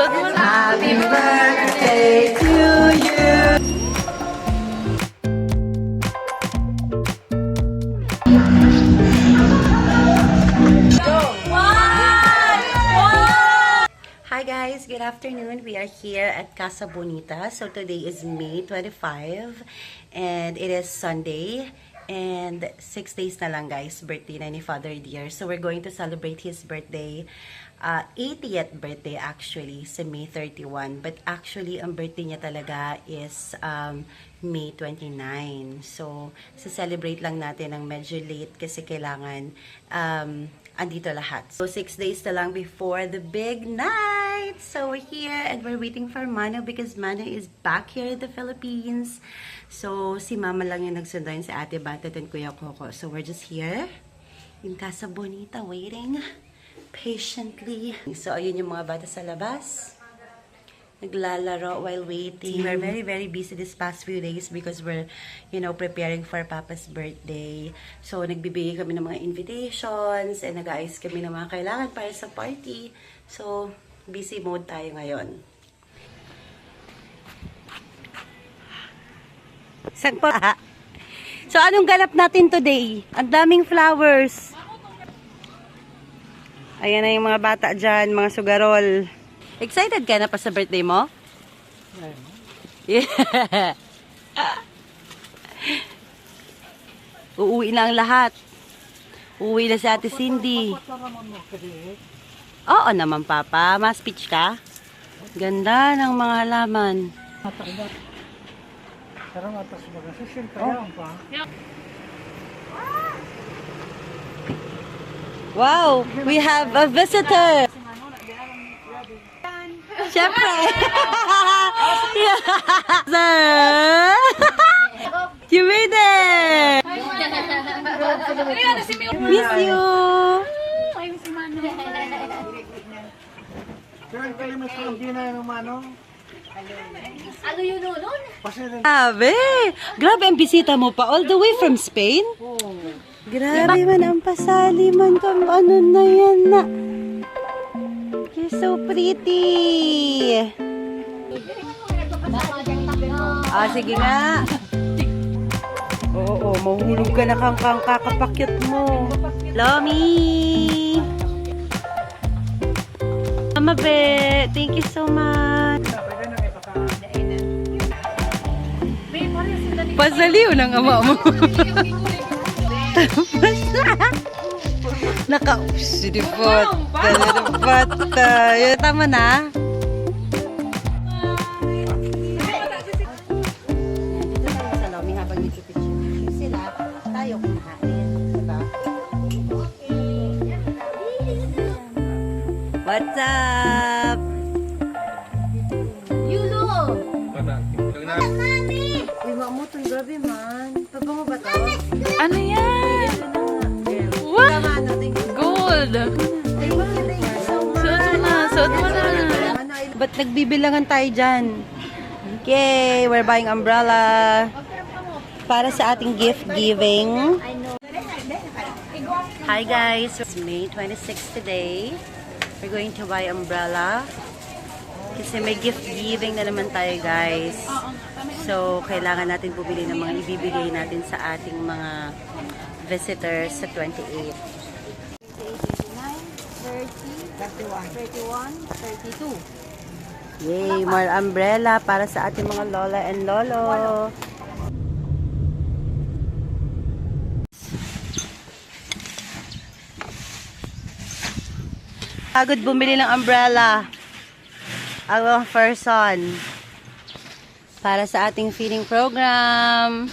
Happy birthday to you. Hi guys, good afternoon. We are here at Casa Bonita. So today is May 25 and it is Sunday. And 6 days na lang guys, birthday na ni Father Dear. So we're going to celebrate his birthday, 80th birthday actually, sa May 31. But actually, ang birthday niya talaga is May 29. So, celebrate lang natin ng medyo late kasi kailangan andito lahat. So, 6 days na lang before the big night. So, we're here and we're waiting for Mano because Mano is back here in the Philippines. So, si Mama lang yung nagsundoin sa Ate Batat and Kuya Coco. So, we're just here in Casa Bonita waiting patiently. So, ayun yung mga bata sa labas. Naglalaro while waiting. We're very, very busy this past few days because we're, you know, preparing for Papa's birthday. So, nagbibigay kami ng mga invitations and nag-ayos kami ng mga kailangan para sa party. So, busy mode tayo ngayon. Saan pa? So, anong ganap natin today? Ang daming flowers. Ayan na yung mga bata dyan, mga sugarol. Excited ka na pa sa birthday mo? Yeah. Uuwi na ang lahat. Uuwi na si Ate Cindy. Oo naman, Papa. Ma-speech ka? Ganda ng mga halaman. Wow! We have a visitor! Siyempre! You made it! Miss you! Ano yun nun? Grabe ang bisita mo pa all the way from Spain? Grabe man ang pasaliman ko. Ano na yan na? You're so pretty. Sige nga. Oo, mahulog ka na kang kakapakyat mo. Lomi! Mama Be, thank you so much. Pasaliw ng ama mo. Naka-sidipot. Tama na. Dito tayo sa Lomi habang nagpipicture sila. Tayo kumahain. Diba? What's up? Yulo! Uy, maamutong grabe man. Pabango ba to? Ano yan? What? Gold! Suot mo na. Ba't nagbibilangan tayo dyan? Okay, we're buying umbrella para sa ating gift giving. Hi guys, it's May 26 today. We're going to buy umbrella kasi may gift giving na naman tayo guys. So, kailangan natin bumili ng mga ibibigay natin sa ating mga visitors sa 28. 29, 30, 31, 32. Yay! More umbrella para sa ating mga lola and lolo. Pagod bumili ng umbrella. Ang first son. Para sa ating feeding program.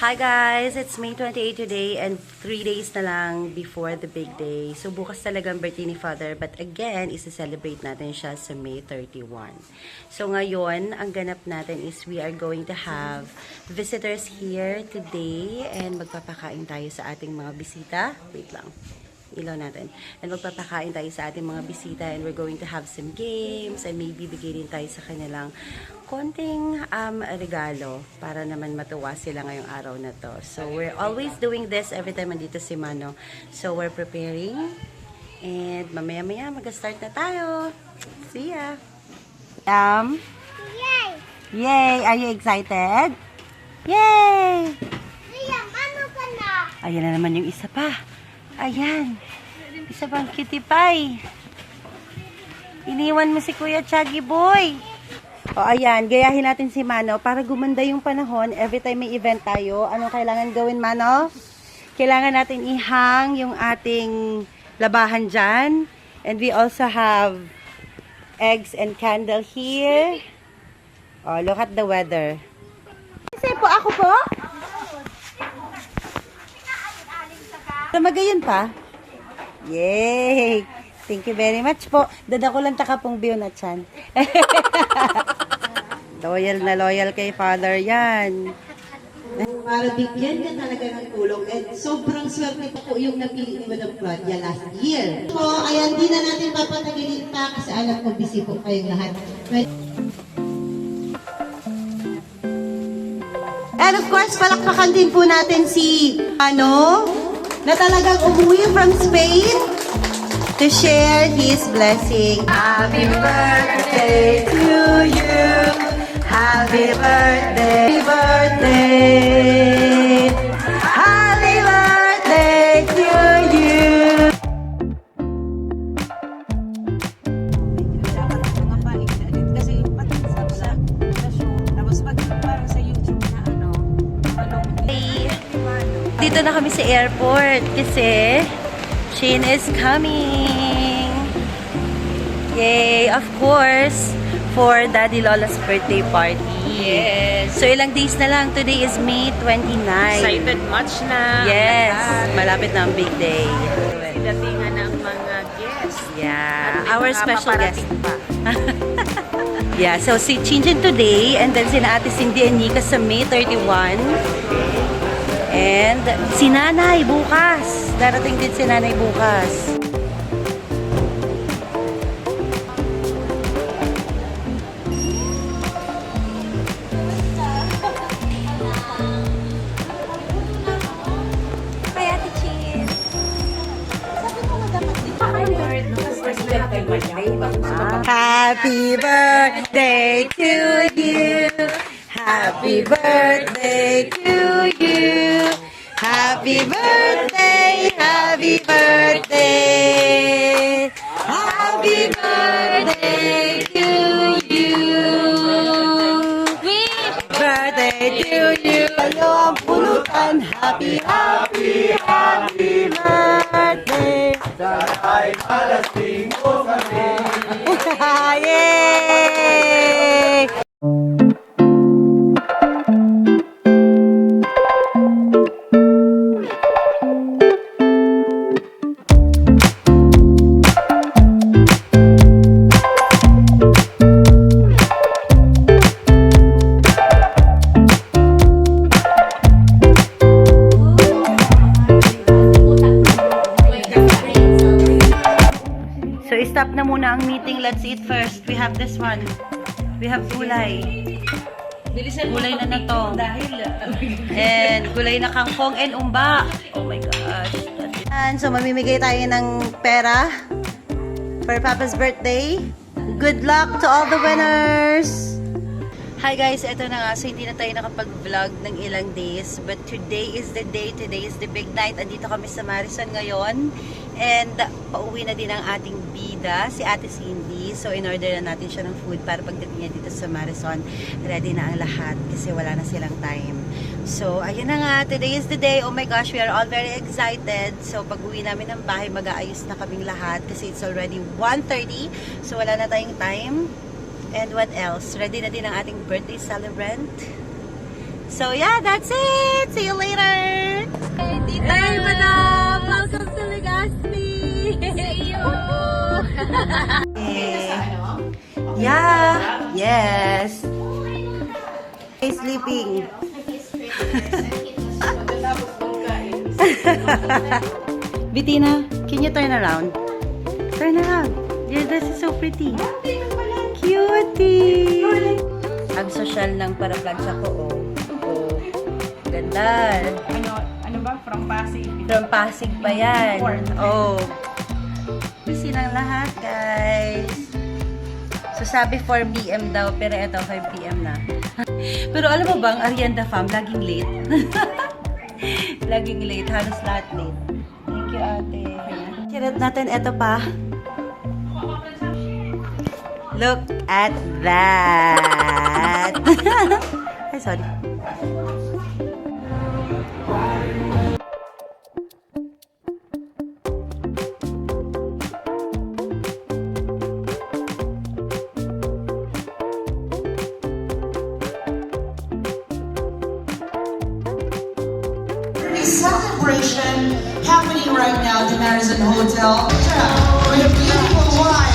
Hi guys! It's May 28 today and 3 days na lang before the big day. So bukas talagang birthday ni Father but again, isa-celebrate natin siya sa May 31. So ngayon, ang ganap natin is we are going to have visitors here today and magpapakain tayo sa ating mga bisita. Wait lang. ilaw natin. And magpapakain tayo sa ating mga bisita and we're going to have some games and maybe bigay din tayo sa kanilang konting regalo para naman matuwa sila ngayong araw na to. So, we're always doing this every time andito si Mano. So, we're preparing and mamaya-maya mag-start na tayo. See ya! Yay! Yay! Are you excited? Yay! Liam, ano ka na? Ayan na naman yung isa pa. Ayan. Isa pang cutie pie. Iniwan mo si Kuya Chaggy Boy. O ayan, gayahin natin si Mano para gumanda yung panahon. Every time may event tayo, anong kailangan gawin, Mano? Kailangan natin ihang yung ating labahan dyan. And we also have eggs and candle here. Oh, look at the weather. Kasi po, ako po? Magayon pa? Yay! Thank you very much po. Dada ko lang taka pong biyo na chan. Loyal kay Father yan. Para bigyan ka talaga ng tulong. And sobrang swerte pa po yung napili ni Madam Claudia last year. So, ayan, di na natin papatagilin pa kasi alam ko busy po kayong lahat. And of course, palakpakan din po natin si na talagang umuwi from Spain to share his blessing. Happy birthday to you. Happy birthday, birthday. Happy birthday to you. Dito na kami sa airport kasi Shane is coming. Yay! Of course, for Daddy Lola's birthday party. Yes. So, ilang days na lang. Today is May 29. Excited much na. Yes. Malapit na ang big day. Datingan ng mga guests. Yeah. At may Our mga special guest. paparating pa. Yeah. So, si Chinjin today and then sina Ate Cindy and Nika sa May 31. And si Nanay bukas. Darating din si Nanay bukas. Happy birthday to you. Happy birthday to you. Happy birthday, happy birthday. Happy birthday to you. Birthday to you. Kayo ang pulutan. Happy, happy, happy birthday. Yay! So, stop na muna ang meeting. Let's eat first. We have this one. We have gulay. Gulay na na to. And gulay na kangkong and umba. Oh my gosh. And so, mamimigay tayo ng pera for Papa's birthday. Good luck to all the winners! Hi guys, eto na nga. So, hindi na tayo nakapag-vlog ng ilang days. But today is the day. Today is the big night. Andito kami sa Marison ngayon. And pauwi na din ang ating bida, si Ate Cindy. So, in-order na natin siya ng food para pagdating niya dito sa Marison, ready na ang lahat kasi wala na silang time. So, ayun na nga. Today is the day. Oh my gosh, we are all very excited. So, pag-uwi namin ng bahay, mag-aayos na kaming lahat kasi it's already 1:30. So, wala na tayong time. And what else? Ready na din ang ating birthday celebrant. So, yeah, that's it! See you later! Hey, Madam! Welcome to Legazpi! See you! Yeah! Yes! Hey, sleeping! Bettina, can you turn around? Turn around. Your dress is so pretty. Cutie! Ang social ng Paraplans ako, oh. Oh. Ganda. Ano ba? From Pasig. From Pasig pa yan. Oh. Busy ng lahat, guys. So, sabi 4 p.m. daw, pero eto, 5 p.m. na. Pero alam mo bang, Arianda Fam, laging late. Laging late. Halos lahat late. Thank you, ate. Charot natin, eto pa. Look at that! Ay, sorry. Celebration happening right now at the Madison Hotel with a beautiful wine.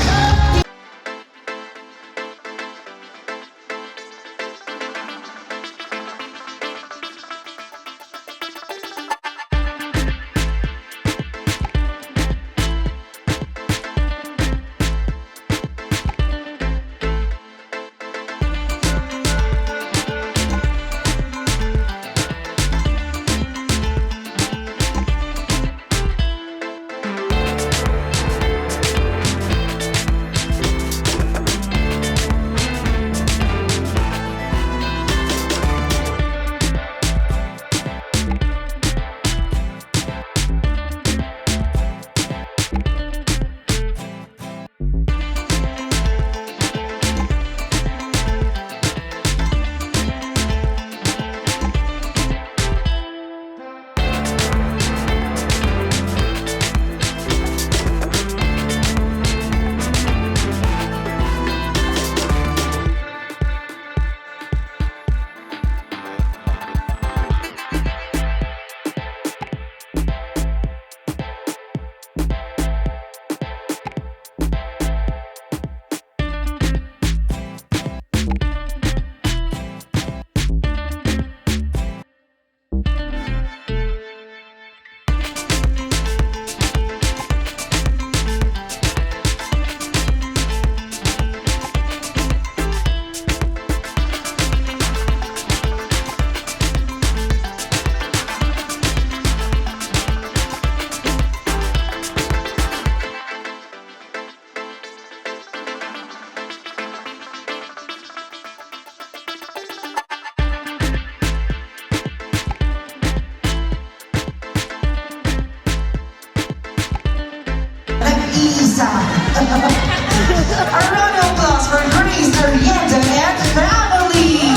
A round of applause for Grace, Arianda, and family!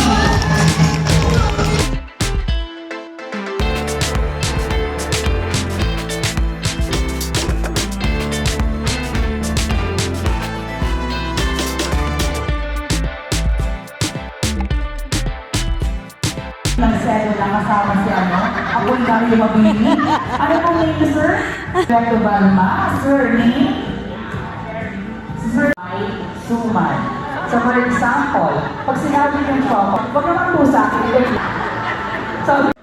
Nagselo na kasama si ano, ako yung dami yung mabili. Ano pong name niyo, sir? Recto Balma, sir, name? Sir, Suman. So for example, pag sinabi yung chocolate, wag naman po sa akin. So,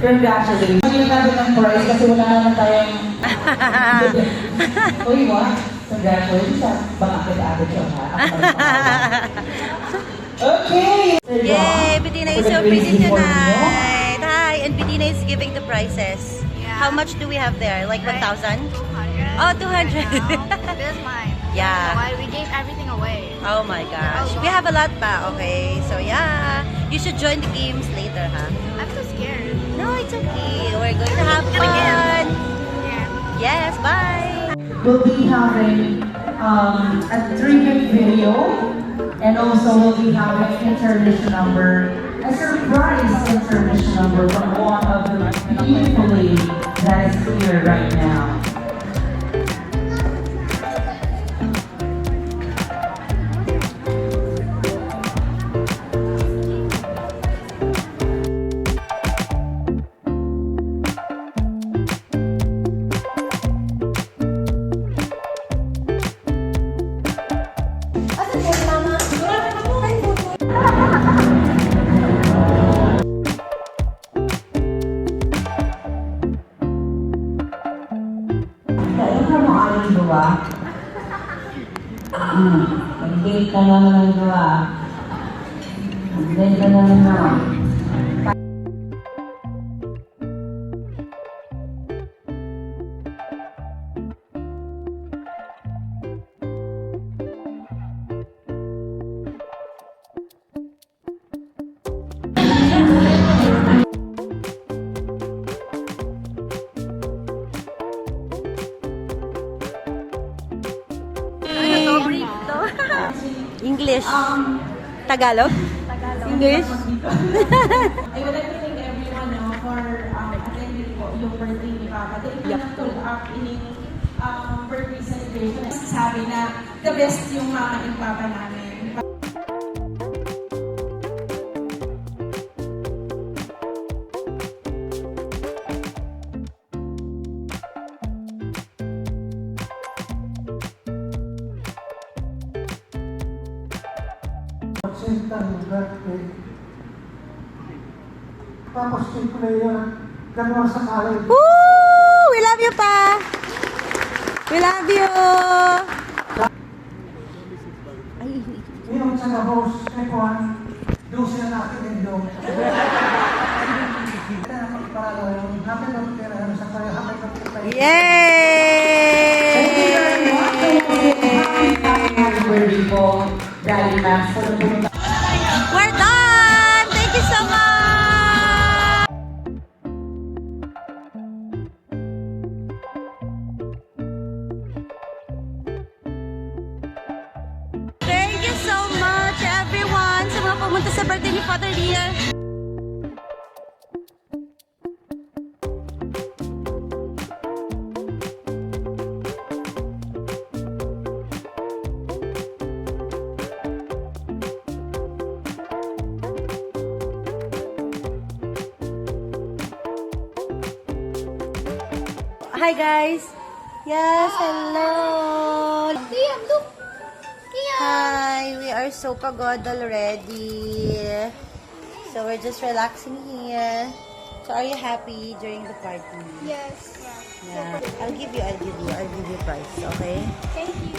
congratulations. Yung natin ng prize kasi wala naman tayong... Uy, what? Congratulations sa bakit ate siya, ha? Okay! Yay! Bettina is so pretty tonight. Hi! And Bettina is giving the prices. How much do we have there? Like 1,000? 200. Oh, 200. This is mine. Yeah. Why we gave everything away. Oh my gosh. We have a lot pa. Okay. So yeah. You should join the games later, huh? I'm so scared. No, it's okay. We're going to have fun. Yeah. Yes, bye. We'll be having a tribute video, and also we'll be having intermission number, a surprise intermission number from one of the beautiful ladies that is here right now. ba? Mag-date ka na naman ito ah. Mag-date ka na naman. English. Tagalog? English? I would like to thank everyone for attending po yung birthday ni Papa. Dahil pinag-pull up in birthday celebration. Sabi na the best yung mama and papa namin. birthday. Tapos simple yun. Gano'n sa college. Woo! We love you, Pa! We love you! Yung sa Davos, F1, doon sila natin din doon. Kaya magparalo yung happy birthday na sa kaya happy birthday. Yay! Happy birthday po, Daddy Max. We're done! Thank you so much! Thank you so much, everyone, sa mga pumunta sa birthday ni Father Lear. Hi guys! Yes, hello! Hi! We are so pagod already. So we're just relaxing here. So are you happy during the party? Yes. Yeah. I'll give you prize, okay? Thank you.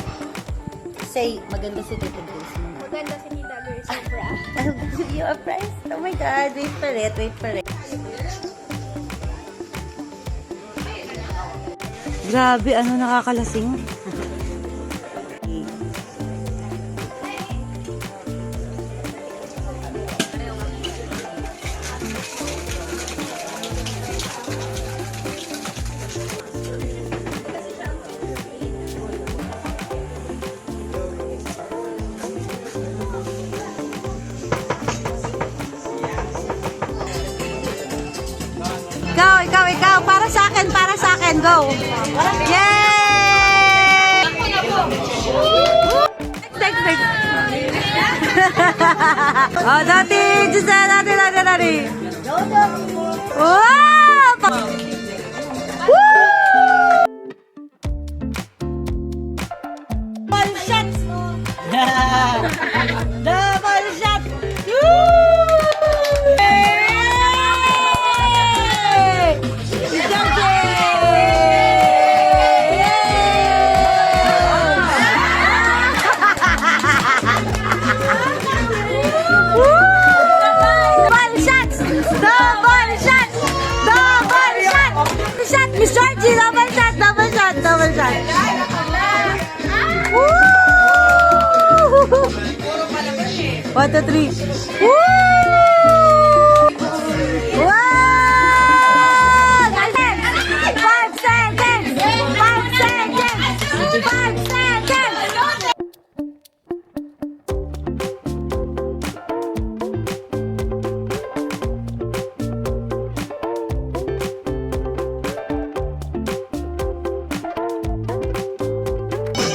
Say, maganda si Tito Grace. Maganda si Tita Grace. Sobra. I'll give you a prize. Oh my God, wait for it. Grabe, ano nakakalasing? Ikaw. Para sa akin. Go. Yay! Next. Oh, dati. Wow! Woo! Double shots! Double shots! Woo! Miss Georgie, double shot. Woo! 1, 2, 3. Woo! Wow! 5 seconds.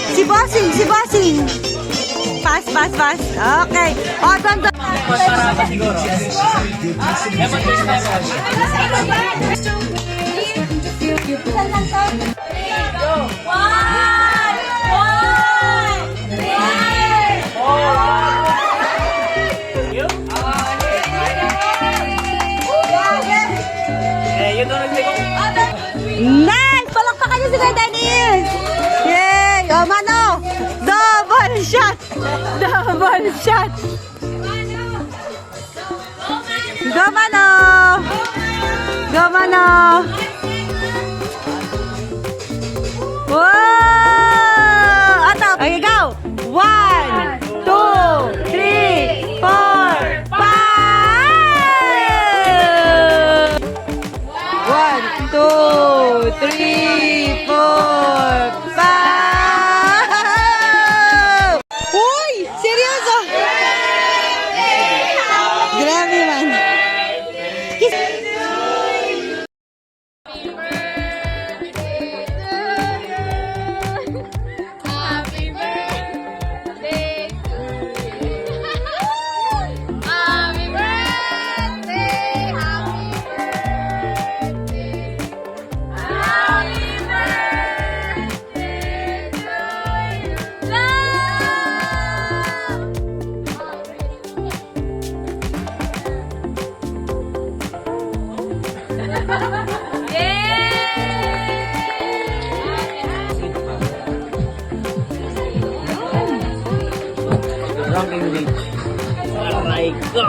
Si Bossing. Pass. Okay. Oh, doon. Nice! Palakpakan niyo si Kuya Dennis! Yay! Go, Mano! Double shot! Double shot! Go, Mano! Go, Mano! Wow! Atap! Okay, go! 1, 2, 3, 4, 5! 1, 2, 3, 4, 5! Uy! Seryoso! Grabe man. Happy birthday to you. Happy birthday, happy birthday. Happy birthday to you. Love. Ranking league. Aray ko!